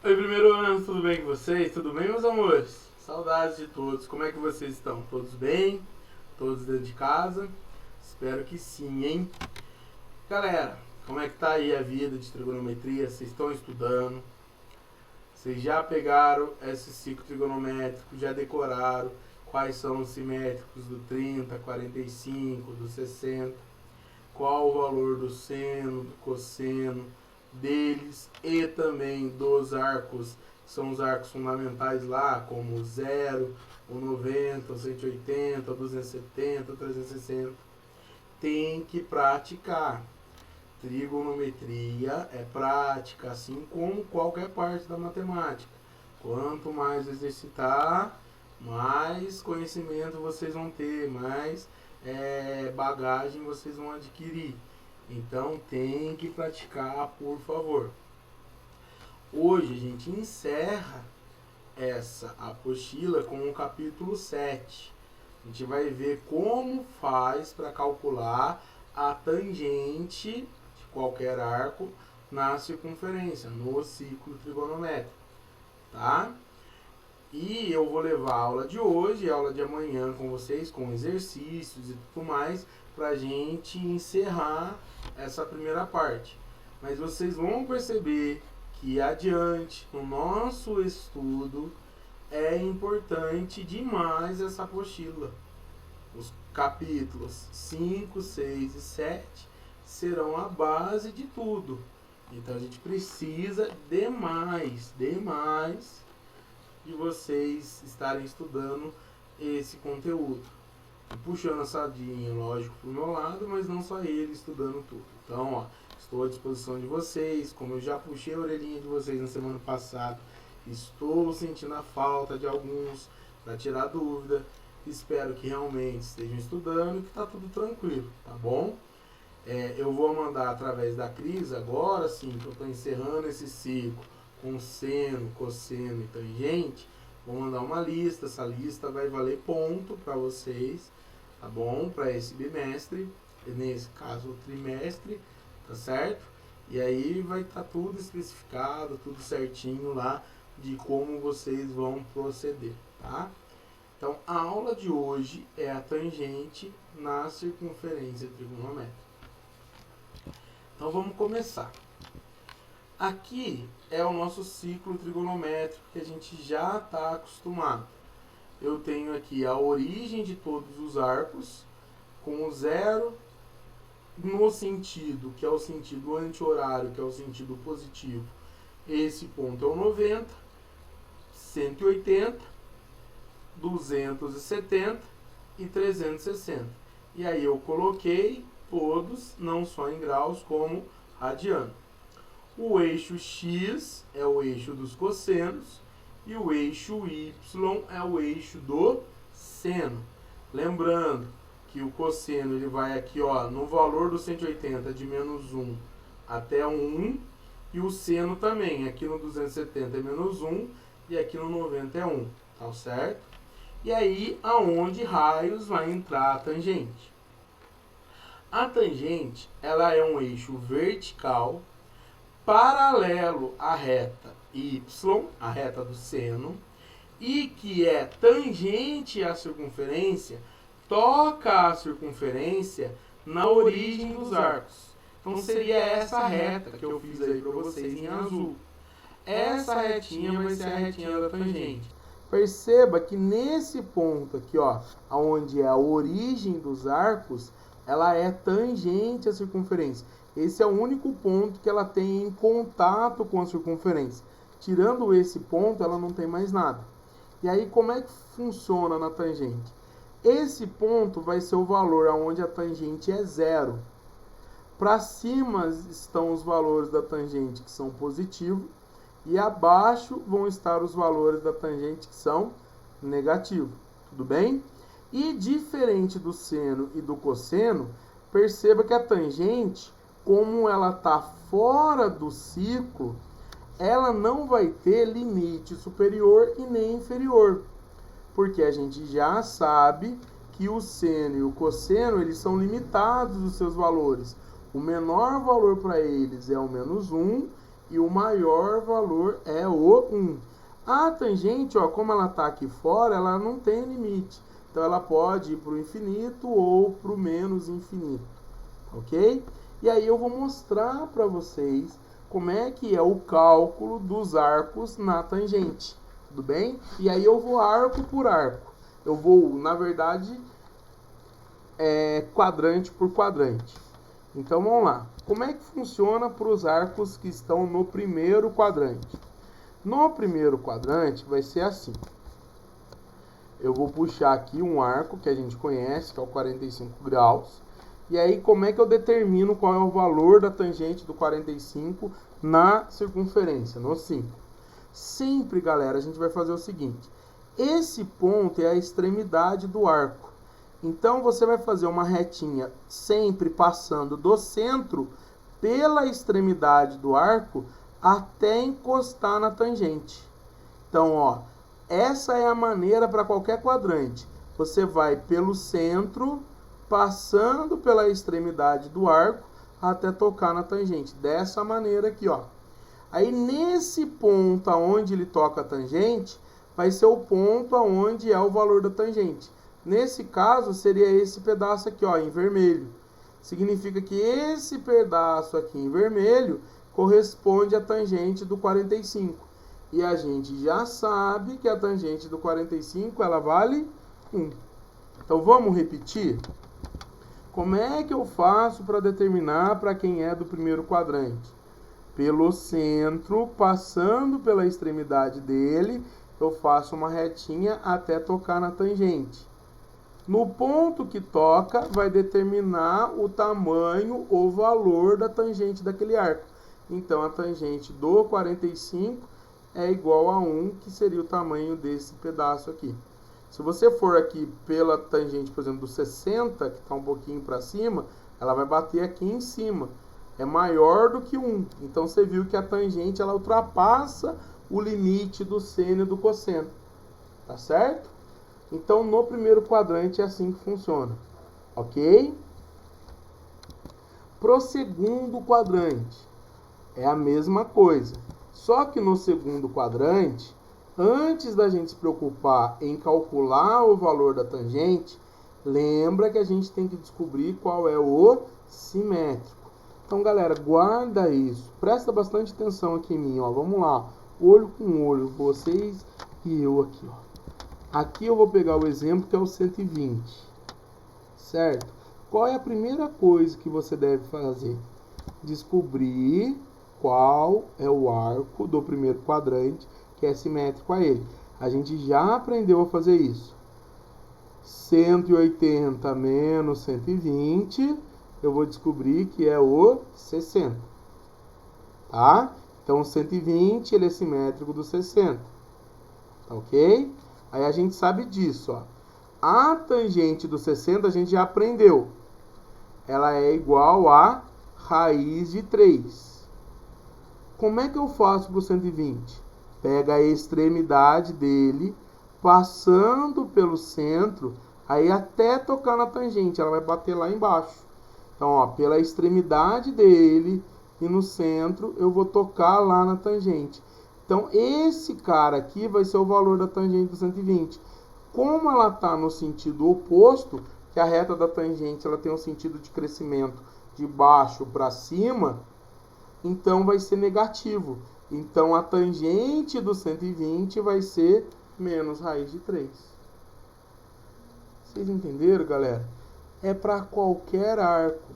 Oi, primeiro ano, tudo bem com vocês? Tudo bem, meus amores? Saudades de todos. Como é que vocês estão? Todos bem? Todos dentro de casa? Espero que sim, hein? Galera, como é que tá aí a vida de trigonometria? Vocês estão estudando? Vocês já pegaram esse ciclo trigonométrico? Já decoraram quais são os simétricos do 30, 45, do 60? Qual o valor do seno, do cosseno deles e também dos arcos, que são os arcos fundamentais lá, como o 0, o 90, o 180, o 270, o 360. Tem que praticar. Trigonometria é prática, assim como qualquer parte da matemática. Quanto mais exercitar, mais conhecimento vocês vão ter, mais bagagem vocês vão adquirir. Então tem que praticar, por favor. Hoje a gente encerra essa apostila com o capítulo 7. A gente vai ver como faz para calcular a tangente de qualquer arco na circunferência, no ciclo trigonométrico, tá? E eu vou levar a aula de hoje e a aula de amanhã com vocês, com exercícios e tudo mais, pra gente encerrar essa primeira parte. Mas vocês vão perceber que adiante, no nosso estudo, é importante demais essa apostila. Os capítulos 5, 6 e 7 serão a base de tudo. Então a gente precisa demais de vocês estarem estudando esse conteúdo. Puxando a sardinha, lógico, pro meu lado, mas não só ele estudando tudo. Então, ó, estou à disposição de vocês, como eu já puxei a orelhinha de vocês na semana passada, estou sentindo a falta de alguns para tirar dúvida. Espero que realmente estejam estudando e que tá tudo tranquilo, tá bom? Eu vou mandar através da Cris agora, sim, que eu estou encerrando esse ciclo com seno, cosseno e tangente. Vou mandar uma lista, essa lista vai valer ponto para vocês, tá bom? Para esse bimestre, nesse caso o trimestre, tá certo? E aí vai estar tudo especificado, tudo certinho lá de como vocês vão proceder, tá? Então a aula de hoje é a tangente na circunferência trigonométrica. Então vamos começar. Aqui é o nosso ciclo trigonométrico que a gente já está acostumado. Eu tenho aqui a origem de todos os arcos, com o zero no sentido, que é o sentido anti-horário, que é o sentido positivo. Esse ponto é o 90, 180, 270 e 360. E aí eu coloquei todos, não só em graus, como radiano. O eixo X é o eixo dos cossenos e o eixo Y é o eixo do seno. Lembrando que o cosseno ele vai aqui, ó, no valor do 180 de menos 1 até 1, e o seno também, aqui no 270 é menos 1 e aqui no 90 é 1, tá certo? E aí aonde raios vai entrar a tangente? A tangente, ela é um eixo vertical paralelo à reta Y, a reta do seno, e que é tangente à circunferência, toca a circunferência na origem dos arcos. Então seria essa reta que eu fiz aí para vocês em azul. Essa retinha vai ser a retinha da tangente. Perceba que nesse ponto aqui, ó, onde é a origem dos arcos, ela é tangente à circunferência. Esse é o único ponto que ela tem em contato com a circunferência. Tirando esse ponto, ela não tem mais nada. E aí, como é que funciona na tangente? Esse ponto vai ser o valor onde a tangente é zero. Para cima estão os valores da tangente que são positivos, e abaixo vão estar os valores da tangente que são negativos. Tudo bem? E diferente do seno e do cosseno, perceba que a tangente, como ela está fora do ciclo, ela não vai ter limite superior e nem inferior. Porque a gente já sabe que o seno e o cosseno eles são limitados os seus valores. O menor valor para eles é o menos 1 e o maior valor é o 1. A tangente, ó, como ela está aqui fora, ela não tem limite. Então ela pode ir para o infinito ou para o menos infinito, ok? E aí eu vou mostrar para vocês como é que é o cálculo dos arcos na tangente, tudo bem? E aí eu vou arco por arco. Eu vou, na verdade, quadrante por quadrante. Então vamos lá. Como é que funciona para os arcos que estão no primeiro quadrante? No primeiro quadrante vai ser assim. Eu vou puxar aqui um arco que a gente conhece, que é o 45 graus. E aí, como é que eu determino qual é o valor da tangente do 45 na circunferência, no 5? Sempre, galera, a gente vai fazer o seguinte. Esse ponto é a extremidade do arco. Então, você vai fazer uma retinha sempre passando do centro pela extremidade do arco até encostar na tangente. Então, ó, essa é a maneira para qualquer quadrante. Você vai pelo centro, passando pela extremidade do arco, até tocar na tangente. Dessa maneira aqui, ó. Aí, nesse ponto onde ele toca a tangente, vai ser o ponto onde é o valor da tangente. Nesse caso, seria esse pedaço aqui, ó, em vermelho. Significa que esse pedaço aqui em vermelho corresponde à tangente do 45. E a gente já sabe que a tangente do 45, ela vale 1. Então, vamos repetir? Como é que eu faço para determinar para quem é do primeiro quadrante? Pelo centro, passando pela extremidade dele, eu faço uma retinha até tocar na tangente. No ponto que toca, vai determinar o tamanho ou valor da tangente daquele arco. Então, a tangente do 45 é igual a 1, que seria o tamanho desse pedaço aqui. Se você for aqui pela tangente, por exemplo, do 60, que está um pouquinho para cima, ela vai bater aqui em cima. É maior do que 1. Então, você viu que a tangente ela ultrapassa o limite do seno e do cosseno. Tá certo? Então, no primeiro quadrante é assim que funciona. Ok? Pro segundo quadrante, é a mesma coisa. Só que no segundo quadrante, antes da gente se preocupar em calcular o valor da tangente, lembra que a gente tem que descobrir qual é o simétrico. Então, galera, guarda isso. Presta bastante atenção aqui em mim, ó. Vamos lá. Olho com olho, vocês e eu aqui, ó. Aqui eu vou pegar o exemplo que é o 120. Certo? Qual é a primeira coisa que você deve fazer? Descobrir qual é o arco do primeiro quadrante que é simétrico a ele. A gente já aprendeu a fazer isso. 180 menos 120, eu vou descobrir que é o 60. Tá? Então, o 120 ele é simétrico do 60. Ok? Aí a gente sabe disso, ó. A tangente do 60 a gente já aprendeu. Ela é igual a raiz de 3. Como é que eu faço para o 120? Pega a extremidade dele, passando pelo centro, aí até tocar na tangente, ela vai bater lá embaixo. Então, ó, pela extremidade dele e no centro, eu vou tocar lá na tangente. Então, esse cara aqui vai ser o valor da tangente do 120. Como ela está no sentido oposto, que a reta da tangente ela tem um sentido de crescimento de baixo para cima, então vai ser negativo. Então a tangente do 120 vai ser menos raiz de 3. Vocês entenderam, galera? É para qualquer arco.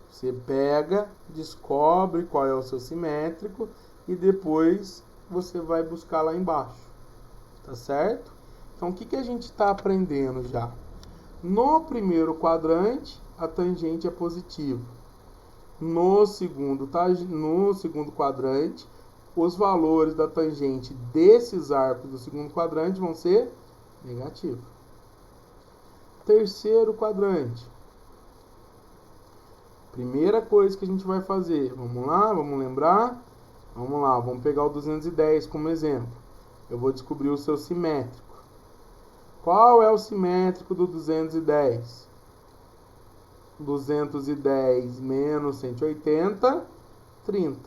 Você pega, descobre qual é o seu simétrico e depois você vai buscar lá embaixo. Tá certo? Então o que a gente está aprendendo já? No primeiro quadrante, a tangente é positiva. No segundo quadrante, os valores da tangente desses arcos do segundo quadrante vão ser negativos. Terceiro quadrante. Primeira coisa que a gente vai fazer. Vamos lá, vamos lembrar? Vamos lá, vamos pegar o 210 como exemplo. Eu vou descobrir o seu simétrico. Qual é o simétrico do 210? 210 menos 180 30.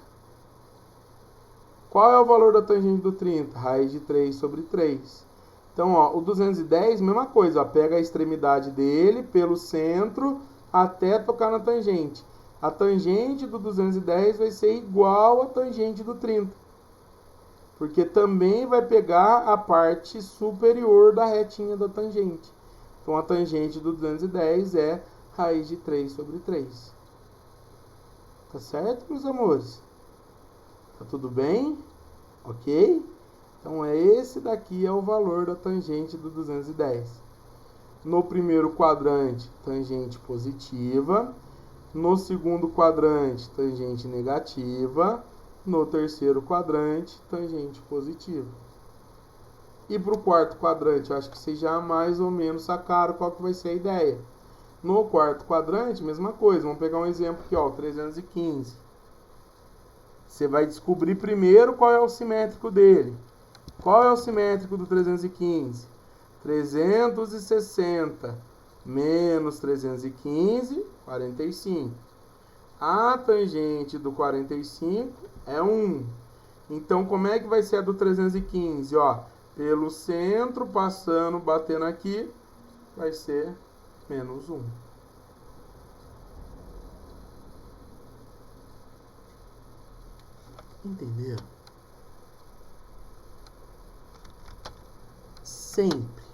Qual é o valor da tangente do 30? Raiz de 3 sobre 3. Então, ó, o 210, mesma coisa, ó, pega a extremidade dele pelo centro até tocar na tangente. A tangente do 210 vai ser igual à tangente do 30. Porque também vai pegar a parte superior da retinha da tangente. Então, a tangente do 210 é raiz de 3 sobre 3. Tá certo, meus amores? Tá tudo bem? Ok? Então, esse daqui é o valor da tangente do 210. No primeiro quadrante, tangente positiva. No segundo quadrante, tangente negativa. No terceiro quadrante, tangente positiva. E para o quarto quadrante, eu acho que vocês já mais ou menos sacaram qual que vai ser a ideia. No quarto quadrante, mesma coisa. Vamos pegar um exemplo aqui, ó, o 315. Você vai descobrir primeiro qual é o simétrico dele. Qual é o simétrico do 315? 360 menos 315, 45. A tangente do 45 é 1. Então, como é que vai ser a do 315? Ó, pelo centro, passando, batendo aqui, vai ser menos 1. Entenderam? Sempre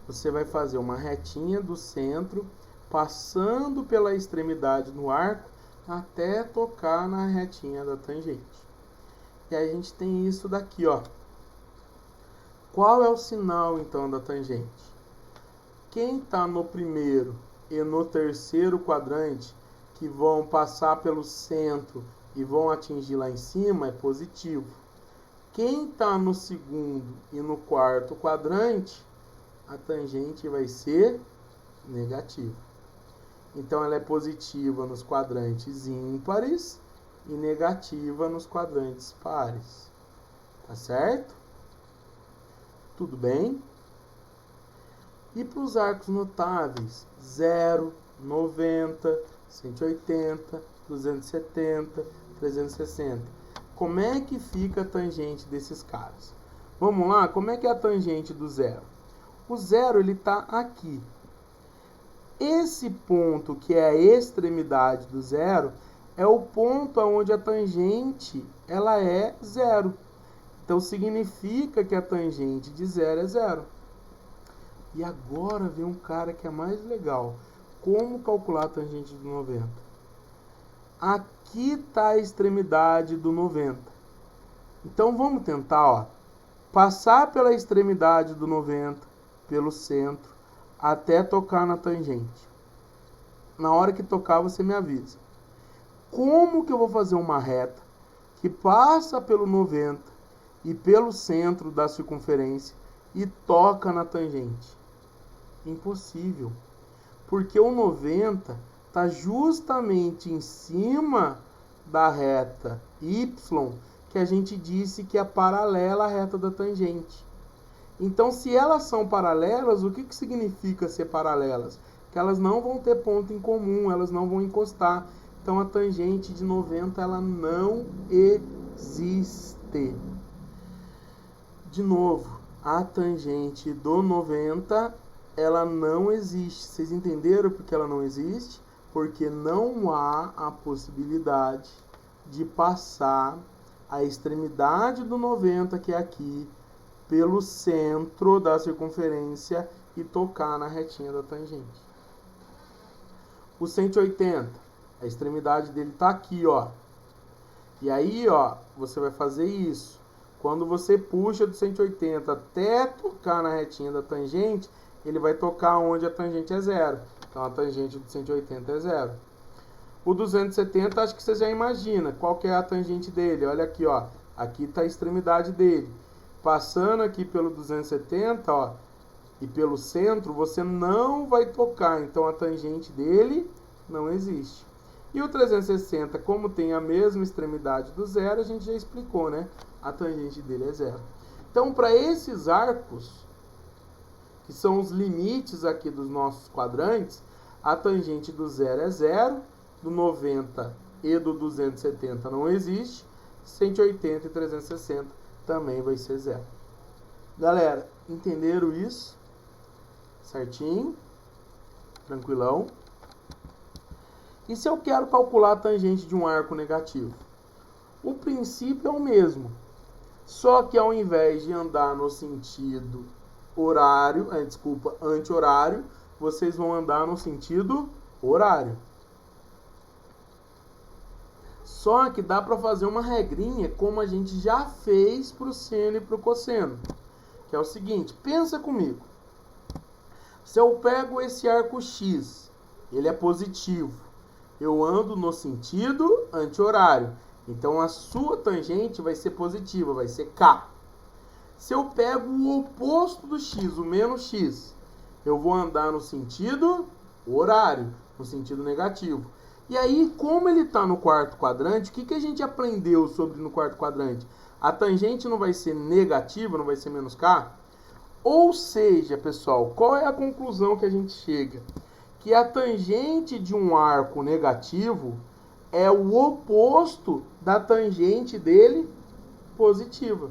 você vai fazer uma retinha do centro, passando pela extremidade no arco, até tocar na retinha da tangente. E aí a gente tem isso daqui, ó. Qual é o sinal, então, da tangente? Quem está no primeiro e no terceiro quadrante, que vão passar pelo centro e vão atingir lá em cima, é positivo. Quem está no segundo e no quarto quadrante, a tangente vai ser negativa. Então, ela é positiva nos quadrantes ímpares e negativa nos quadrantes pares. Tá certo? Tudo bem? E para os arcos notáveis? 0, 90, 180, 270, 360. Como é que fica a tangente desses caras? Vamos lá? Como é que é a tangente do 0? O 0, ele está aqui. Esse ponto, que é a extremidade do 0, é o ponto onde a tangente ela é 0. Então, significa que a tangente de 0 é 0. E agora vem um cara que é mais legal. Como calcular a tangente do 90? Aqui está a extremidade do 90. Então, vamos tentar, ó, passar pela extremidade do 90, pelo centro, até tocar na tangente. Na hora que tocar, você me avisa. Como que eu vou fazer uma reta que passa pelo 90 e pelo centro da circunferência e toca na tangente? Impossível. Porque o 90 está justamente em cima da reta y, que a gente disse que é paralela à reta da tangente. Então, se elas são paralelas, o que significa ser paralelas? Que elas não vão ter ponto em comum, elas não vão encostar. Então, a tangente de 90, ela não existe. De novo, a tangente do 90, ela não existe. Vocês entenderam por que ela não existe? Porque não há a possibilidade de passar a extremidade do 90, que é aqui, pelo centro da circunferência e tocar na retinha da tangente. O 180, a extremidade dele está aqui, ó. E aí, ó, você vai fazer isso. Quando você puxa do 180 até tocar na retinha da tangente, ele vai tocar onde a tangente é 0. Então, a tangente do 180 é 0. O 270, acho que você já imagina qual que é a tangente dele. Olha aqui, ó. Aqui está a extremidade dele. Passando aqui pelo 270, ó, e pelo centro, você não vai tocar. Então, a tangente dele não existe. E o 360, como tem a mesma extremidade do 0, a gente já explicou, né? A tangente dele é 0. Então, para esses arcos, que são os limites aqui dos nossos quadrantes, a tangente do 0 é 0, do 90 e do 270 não existe, 180 e 360 também vai ser zero. Galera, entenderam isso? Certinho? Tranquilão? E se eu quero calcular a tangente de um arco negativo? O princípio é o mesmo, só que ao invés de andar no sentido anti-horário, vocês vão andar no sentido horário. Só que dá para fazer uma regrinha como a gente já fez para o seno e para o cosseno, que é o seguinte, pensa comigo. Se eu pego esse arco X, ele é positivo, eu ando no sentido anti-horário, então a sua tangente vai ser positiva, vai ser K. Se eu pego o oposto do X, o menos X, eu vou andar no sentido horário, no sentido negativo. E aí, como ele está no quarto quadrante, o que a gente aprendeu sobre no quarto quadrante? A tangente não vai ser negativa, não vai ser menos K? Ou seja, pessoal, qual é a conclusão que a gente chega? Que a tangente de um arco negativo é o oposto da tangente dele positiva.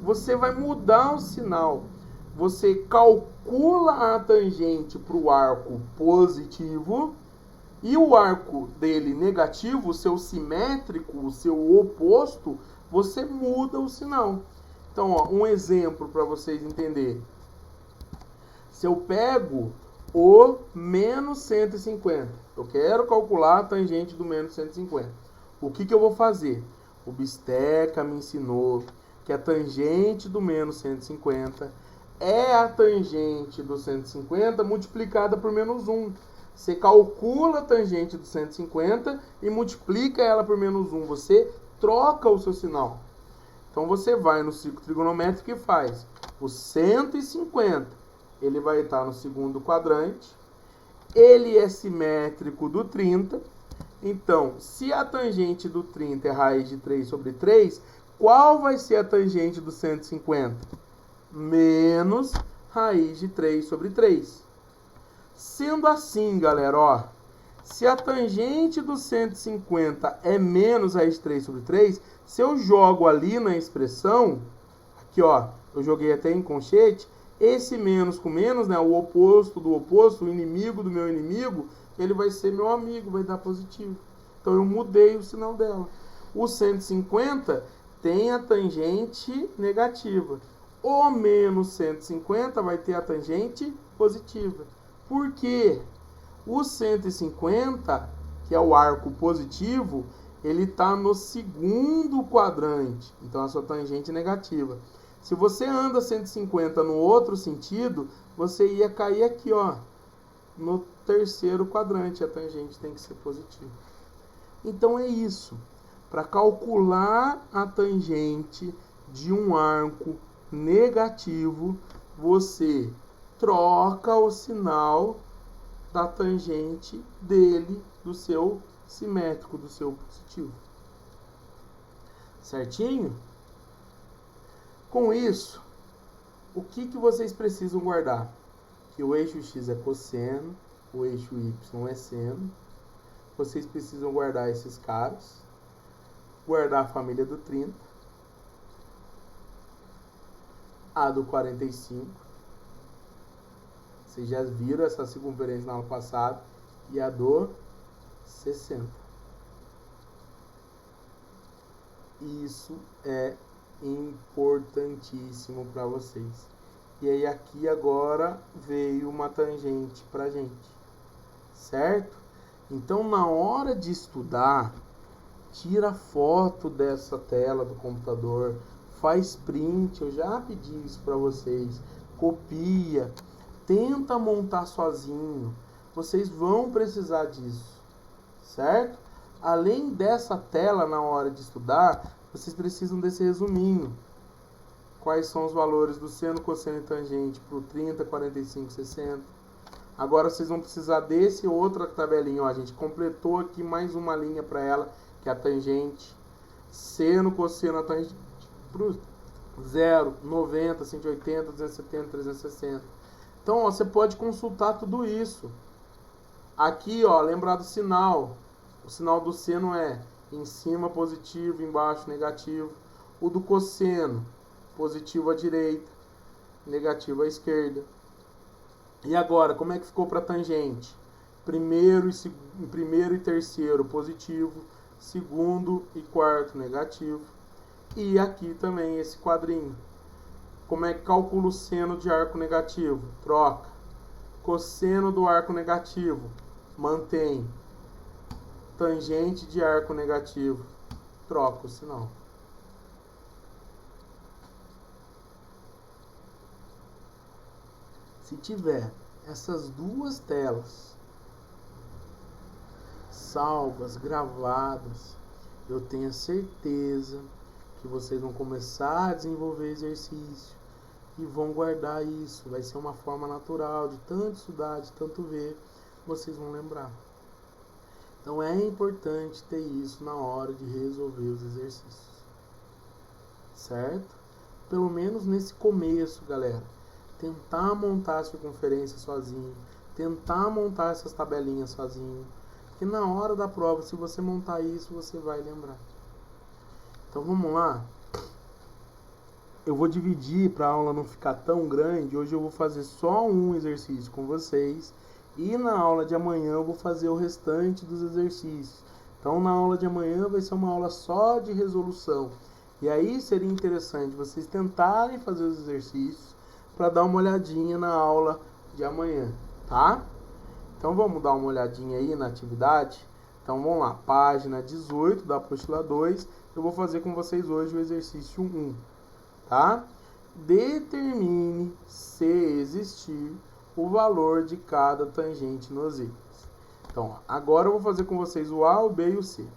Você vai mudar o sinal. Você calcula a tangente para o arco positivo e o arco dele negativo, o seu simétrico, o seu oposto, você muda o sinal. Então, ó, um exemplo para vocês entenderem. Se eu pego o menos 150, eu quero calcular a tangente do menos 150. O que eu vou fazer? O Bisteca me ensinou que a tangente do menos 150 é a tangente do 150 multiplicada por menos 1. Você calcula a tangente do 150 e multiplica ela por menos 1. Você troca o seu sinal. Então você vai no ciclo trigonométrico e faz o 150. Ele vai estar no segundo quadrante. Ele é simétrico do 30. Então, se a tangente do 30 é raiz de 3 sobre 3, qual vai ser a tangente do 150? Menos raiz de 3 sobre 3. Sendo assim, galera, ó, se a tangente do 150 é menos raiz de 3 sobre 3, se eu jogo ali na expressão, aqui ó, eu joguei até em conchete, esse menos com menos, né, o oposto do oposto, o inimigo do meu inimigo, ele vai ser meu amigo, vai dar positivo. Então eu mudei o sinal dela. O 150 tem a tangente negativa. O menos 150 vai ter a tangente positiva. Por quê? O 150, que é o arco positivo, ele está no segundo quadrante. Então a sua tangente é negativa. Se você anda 150 no outro sentido, você ia cair aqui, ó, no terceiro quadrante. A tangente tem que ser positiva. Então é isso. Para calcular a tangente de um arco negativo, você troca o sinal da tangente dele, do seu simétrico, do seu positivo. Certinho? Com isso, o que vocês precisam guardar? Que o eixo X é cosseno, o eixo Y é seno. Vocês precisam guardar esses caras. Guardar a família do 30. A do 45. Vocês já viram essa circunferência na aula passada. E a do 60. Isso é importantíssimo para vocês. E aí aqui agora veio uma tangente pra gente. Certo? Então na hora de estudar, tira foto dessa tela do computador, faz print, eu já pedi isso para vocês, copia, tenta montar sozinho, vocês vão precisar disso, certo? Além dessa tela na hora de estudar, vocês precisam desse resuminho. Quais são os valores do seno, cosseno e tangente para o 30, 45, 60. Agora vocês vão precisar desse outra tabelinha, ó, a gente completou aqui mais uma linha para ela, que é a tangente, seno, cosseno, a tangente para o 0, 90, 180, 270, 360. Então, ó, você pode consultar tudo isso. Aqui, ó, lembrar do sinal. O sinal do seno é em cima positivo, embaixo negativo. O do cosseno, positivo à direita, negativo à esquerda. E agora, como é que ficou para a tangente? Primeiro e terceiro positivo, segundo e quarto negativo. E aqui também esse quadrinho. Como é que calcula o seno de arco negativo? Troca. Cosseno do arco negativo, mantém. Tangente de arco negativo, troca o sinal. Se tiver essas duas telas salvas, gravadas, eu tenho certeza que vocês vão começar a desenvolver exercício e vão guardar isso. Vai ser uma forma natural de tanto estudar, de tanto ver, vocês vão lembrar. Então é importante ter isso na hora de resolver os exercícios. Certo? Pelo menos nesse começo, galera. Tentar montar a circunferência sozinho. Tentar montar essas tabelinhas sozinho. Porque na hora da prova, se você montar isso, você vai lembrar. Então vamos lá. Eu vou dividir para a aula não ficar tão grande. Hoje eu vou fazer só um exercício com vocês. E na aula de amanhã eu vou fazer o restante dos exercícios. Então na aula de amanhã vai ser uma aula só de resolução. E aí seria interessante vocês tentarem fazer os exercícios para dar uma olhadinha na aula de amanhã, tá? Então vamos dar uma olhadinha aí na atividade. Então vamos lá, página 18 da apostila 2. Eu vou fazer com vocês hoje o exercício 1, tá? Determine se existir o valor de cada tangente nos eixos. Então, agora eu vou fazer com vocês o A, o B e o C.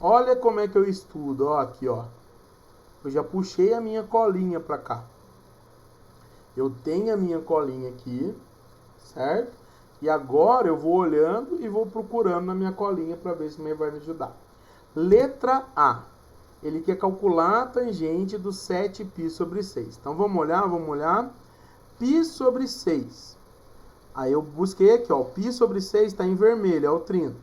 Olha como é que eu estudo, ó, aqui, ó. Eu já puxei a minha colinha para cá. Eu tenho a minha colinha aqui, certo? E agora eu vou olhando e vou procurando na minha colinha para ver se vai me ajudar. Letra A. Ele quer calcular a tangente do 7π sobre 6. Então vamos olhar. Π sobre 6. Aí eu busquei aqui, ó. Π sobre 6 está em vermelho, é o 30.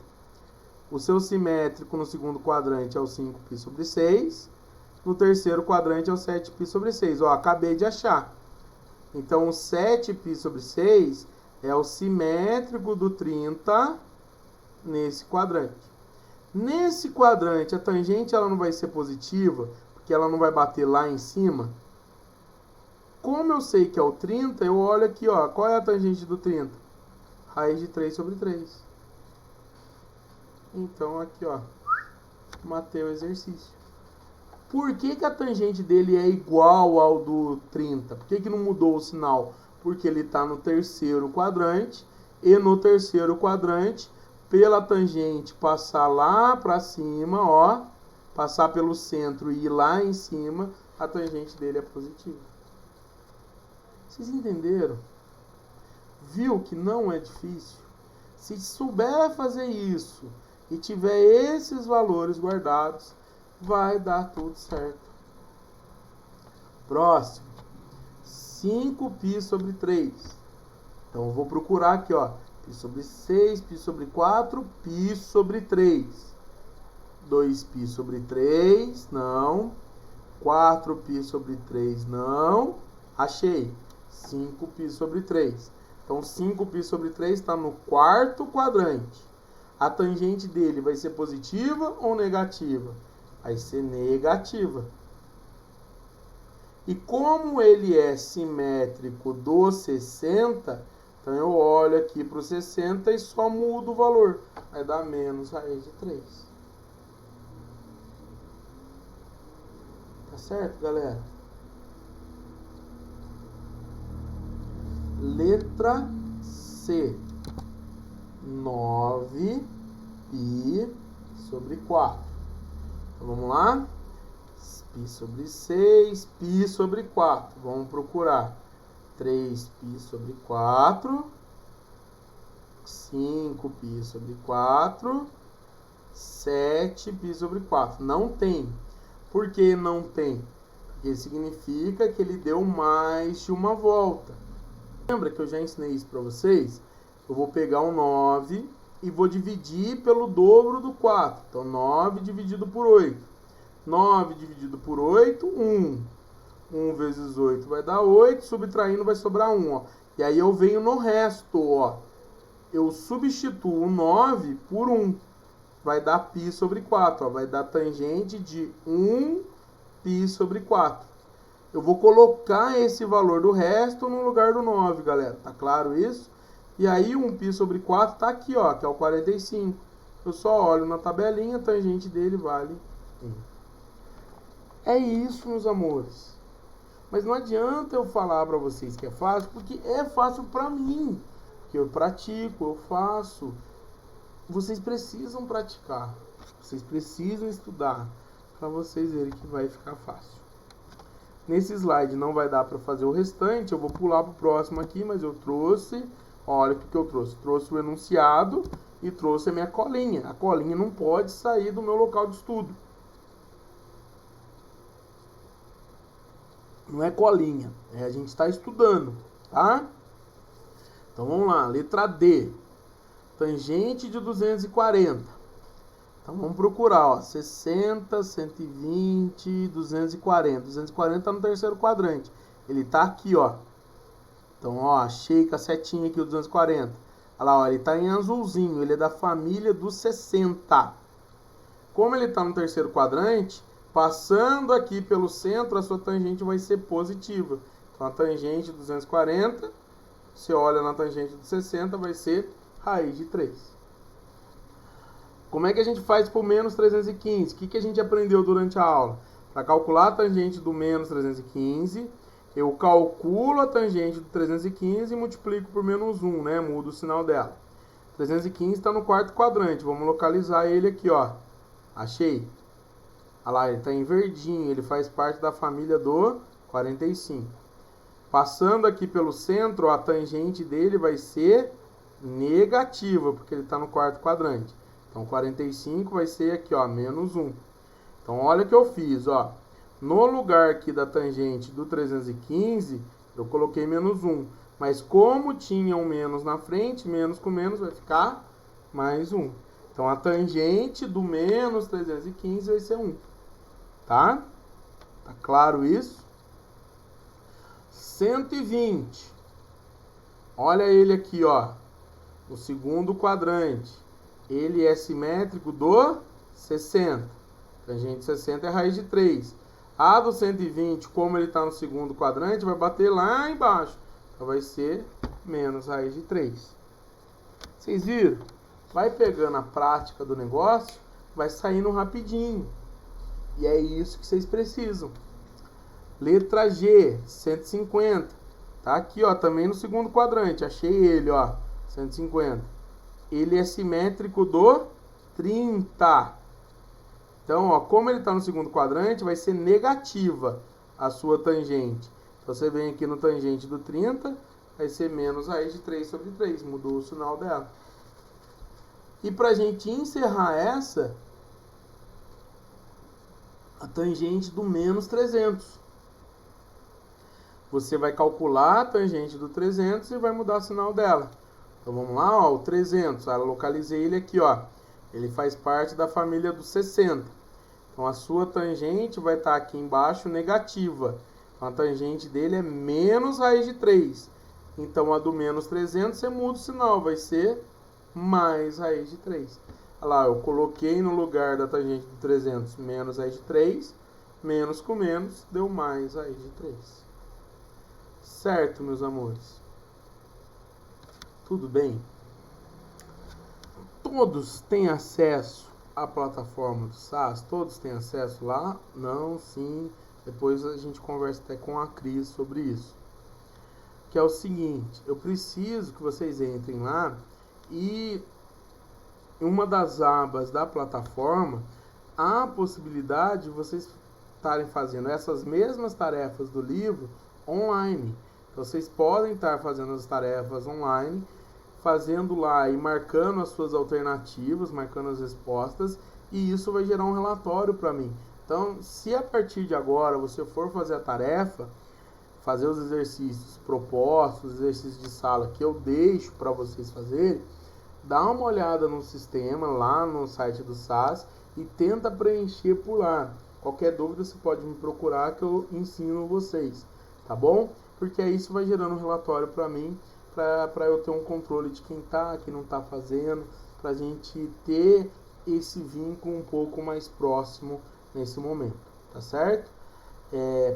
O seu simétrico no segundo quadrante é o 5π sobre 6. No terceiro quadrante é o 7π sobre 6. Ó, acabei de achar. Então, o 7π sobre 6 é o simétrico do 30 nesse quadrante. Nesse quadrante, a tangente ela não vai ser positiva, porque ela não vai bater lá em cima. Como eu sei que é o 30, eu olho aqui, ó. Qual é a tangente do 30? Raiz de 3 sobre 3. Então, aqui, ó. Matei o exercício. Por que que a tangente dele é igual ao do 30? Por que que não mudou o sinal? Porque ele está no terceiro quadrante. E no terceiro quadrante, pela tangente passar lá para cima, ó. Passar pelo centro e ir lá em cima, a tangente dele é positiva. Vocês entenderam? Viu que não é difícil? Se souber fazer isso e tiver esses valores guardados, vai dar tudo certo. Próximo. 5π sobre 3. Então eu vou procurar aqui, ó. π sobre 6, π sobre 4, π sobre 3. 2π sobre 3, não. 4π sobre 3, não. Achei. 5π sobre 3. Então 5π sobre 3 está no quarto quadrante. A tangente dele vai ser positiva ou negativa? Vai ser negativa. E como ele é simétrico do 60, então eu olho aqui para o 60 e só mudo o valor. Vai dar menos raiz de 3. Tá certo, galera? Letra C. 9π sobre 4. Então, vamos lá. π sobre 6, π sobre 4. Vamos procurar. 3π sobre 4. 5π sobre 4. 7π sobre 4. Não tem. Por que não tem? Porque significa que ele deu mais de uma volta. Lembra que eu já ensinei isso para vocês? Eu vou pegar um 9 e vou dividir pelo dobro do 4. Então, 9 dividido por 8. 9 dividido por 8, 1. 1 vezes 8 vai dar 8, subtraindo vai sobrar 1. Ó. E aí eu venho no resto, ó. Eu substituo 9 por 1. Vai dar π sobre 4. Ó. Vai dar tangente de 1 π sobre 4. Eu vou colocar esse valor do resto no lugar do 9, galera. Tá claro isso? E aí 1 π sobre 4 tá aqui, ó, que é o 45. Eu só olho na tabelinha, a tangente dele vale 1. É isso, meus amores. Mas não adianta eu falar para vocês que é fácil, porque é fácil para mim. Que eu pratico, eu faço. Vocês precisam praticar. Vocês precisam estudar para vocês verem que vai ficar fácil. Nesse slide não vai dar para fazer o restante, eu vou pular para o próximo aqui, mas eu trouxe, olha o que eu trouxe. Trouxe o enunciado e trouxe a minha colinha. A colinha não pode sair do meu local de estudo. Não é colinha, a gente está estudando, tá? Então vamos lá, letra D. Tangente de 240. Então vamos procurar, ó, 60, 120, 240. 240 está no terceiro quadrante. Ele está aqui, ó. Então, ó, achei com a setinha aqui o 240. Olha lá, ó, ele está em azulzinho, ele é da família dos 60. Como ele está no terceiro quadrante, passando aqui pelo centro, a sua tangente vai ser positiva. Então, a tangente de 240, você olha na tangente de 60, vai ser raiz de 3. Como é que a gente faz por menos 315? O que a gente aprendeu durante a aula? Para calcular a tangente do menos 315, eu calculo a tangente do 315 e multiplico por menos 1, né? Mudo o sinal dela. 315 está no quarto quadrante. Vamos localizar ele aqui, ó. Achei. Olha lá, ele está em verdinho. Ele faz parte da família do 45. Passando aqui pelo centro, a tangente dele vai ser negativa, porque ele está no quarto quadrante. Então, 45 vai ser aqui, ó, menos 1. Então, olha o que eu fiz, ó. No lugar aqui da tangente do 315, eu coloquei menos 1. Mas como tinha um menos na frente, menos com menos vai ficar mais 1. Então, a tangente do menos 315 vai ser 1. Tá? Tá claro isso? 120. Olha ele aqui, ó. No segundo quadrante. Ele é simétrico do 60. Tangente de 60 é raiz de 3. A do 120, como ele está no segundo quadrante, vai bater lá embaixo. Então vai ser menos raiz de 3. Vocês viram? Vai pegando a prática do negócio, vai saindo rapidinho. E é isso que vocês precisam. Letra G, 150. Tá aqui, ó, também no segundo quadrante. Achei ele, ó, 150. Ele é simétrico do 30. Então, ó, como ele está no segundo quadrante, vai ser negativa a sua tangente. Então, você vem aqui no tangente do 30, vai ser menos raiz de 3 sobre 3. Mudou o sinal dela. E para a gente encerrar essa, a tangente do menos 300. Você vai calcular a tangente do 300 e vai mudar o sinal dela. Então vamos lá, ó, o 300, eu localizei ele aqui, ó. Ele faz parte da família dos 60. Então a sua tangente vai estar aqui embaixo negativa. Então a tangente dele é menos raiz de 3. Então a do menos 300 você muda o sinal, vai ser mais raiz de 3. Olha lá, eu coloquei no lugar da tangente do 300 menos raiz de 3. Menos com menos deu mais raiz de 3. Certo, meus amores? Tudo bem? Todos têm acesso à plataforma do SAS? Todos têm acesso lá? Não, sim. Depois a gente conversa até com a Cris sobre isso. Que é o seguinte, eu preciso que vocês entrem lá e em uma das abas da plataforma há a possibilidade de vocês estarem fazendo essas mesmas tarefas do livro online. Então, vocês podem estar fazendo as tarefas online, fazendo lá e marcando as suas alternativas, marcando as respostas, e isso vai gerar um relatório para mim. Então, se a partir de agora você for fazer a tarefa, fazer os exercícios propostos, os exercícios de sala que eu deixo para vocês fazerem, dá uma olhada no sistema, lá no site do SAS, e tenta preencher por lá. Qualquer dúvida você pode me procurar que eu ensino vocês, tá bom? Porque aí isso vai gerando um relatório para mim, para eu ter um controle de quem tá, quem não tá fazendo, para a gente ter esse vínculo um pouco mais próximo nesse momento, tá certo?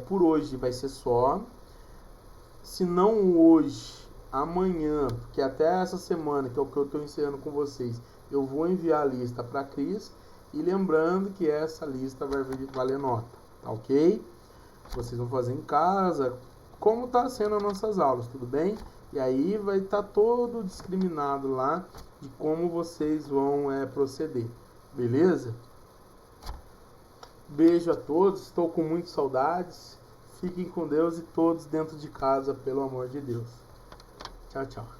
Por hoje vai ser só. Se não hoje, amanhã, porque até essa semana, que é o que eu estou ensinando com vocês, eu vou enviar a lista para a Cris. E lembrando que essa lista vai valer nota, tá ok? Vocês vão fazer em casa, como está sendo as nossas aulas, tudo bem? E aí vai estar todo discriminado lá de como vocês vão proceder, beleza? Beijo a todos, estou com muitas saudades. Fiquem com Deus e todos dentro de casa, pelo amor de Deus. Tchau, tchau.